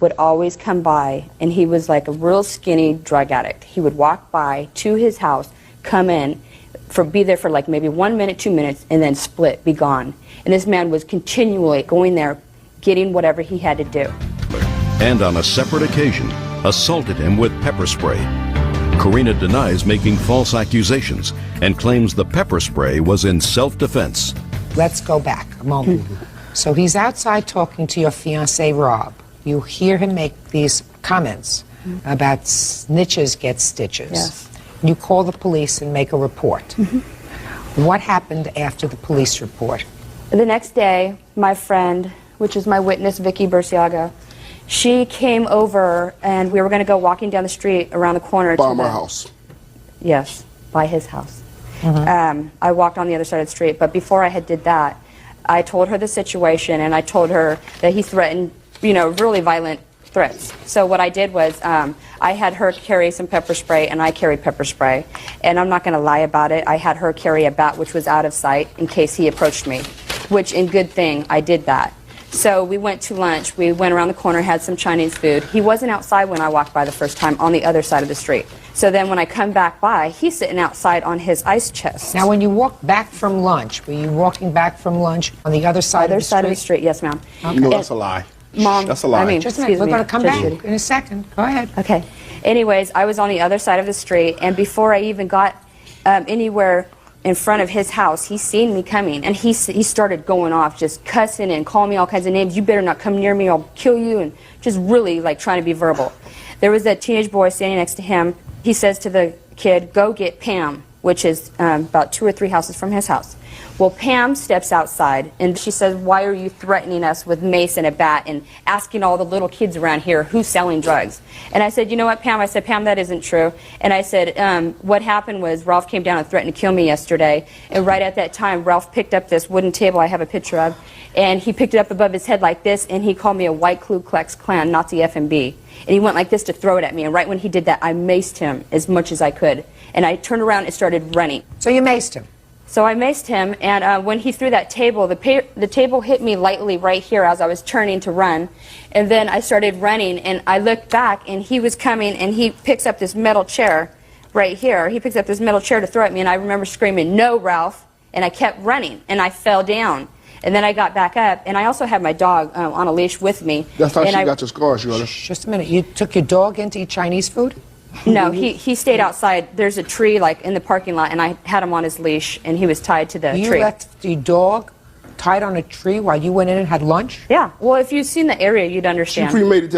would always come by, and he was like a real skinny drug addict. He would walk by to his house, come in, be there for like maybe 1 minute, 2 minutes, and then split, be gone. And this man was continually going there, getting whatever he had to do. And on a separate occasion, assaulted him with pepper spray. Karina denies making false accusations and claims the pepper spray was in self-defense. Let's go back a moment. So he's outside talking to your fiancé, Rob. You hear him make these comments about snitches get stitches. Yes. You call the police and make a report. What happened after the police report? The next day, my friend, which is my witness, Vicky Burciaga, she came over, and we were going to go walking down the street around the corner. By my house. Yes, by his house. I walked on the other side of the street, but before I did that, I told her the situation, and I told her that he threatened, you know, really violent threats. So what I did was I had her carry some pepper spray, and I carried pepper spray. And I'm not going to lie about it. I had her carry a bat, which was out of sight, in case he approached me, which, in good thing, I did that. So we went to lunch. We went around the corner, had some Chinese food. He wasn't outside when I walked by the first time, on the other side of the street. So then when I come back by, he's sitting outside on his ice chest. Now, when you walked back from lunch, were you walking back from lunch on the other side of the street? Other side of the street, yes, ma'am. Okay. No, that's a lie. Mom, That's a lie. I mean, Just a minute. excuse We're me, going to come just back kidding. in a second. Go ahead. Okay. Anyways, I was on the other side of the street, and before I even got anywhere in front of his house, he seen me coming, and he started going off, just cussing and calling me all kinds of names. You better not come near me, I'll kill you, and just really like trying to be verbal. There was a teenage boy standing next to him. He says to the kid, "Go get Pam," which is about 2 or 3 houses from his house. Well, Pam steps outside, and she says, "Why are you threatening us with mace and a bat and asking all the little kids around here who's selling drugs?" And I said, "You know what, Pam?" I said, "Pam, that isn't true." And I said, what happened was Ralph came down and threatened to kill me yesterday. And right at that time, Ralph picked up this wooden table I have a picture of, and he picked it up above his head like this, and he called me a white Ku Klux Klan Nazi FMB. And he went like this to throw it at me. And right when he did that, I maced him as much as I could. And I turned around and started running. So you maced him. So I maced him, and when he threw that table, the table hit me lightly right here as I was turning to run. And then I started running, and I looked back, and he was coming, and he picks up this metal chair right here. He picks up this metal chair to throw at me, and I remember screaming, "No, Ralph!" And I kept running, and I fell down. And then I got back up, and I also had my dog on a leash with me. That's how and she got your scars, you understand? Just a minute. You took your dog in to eat Chinese food? No, he stayed outside. There's a tree like in the parking lot, and I had him on his leash, and he was tied to the You tree. left the dog tied on a tree while you went in and had lunch? Yeah. Well, if you've seen the area, you'd She understand. premeditated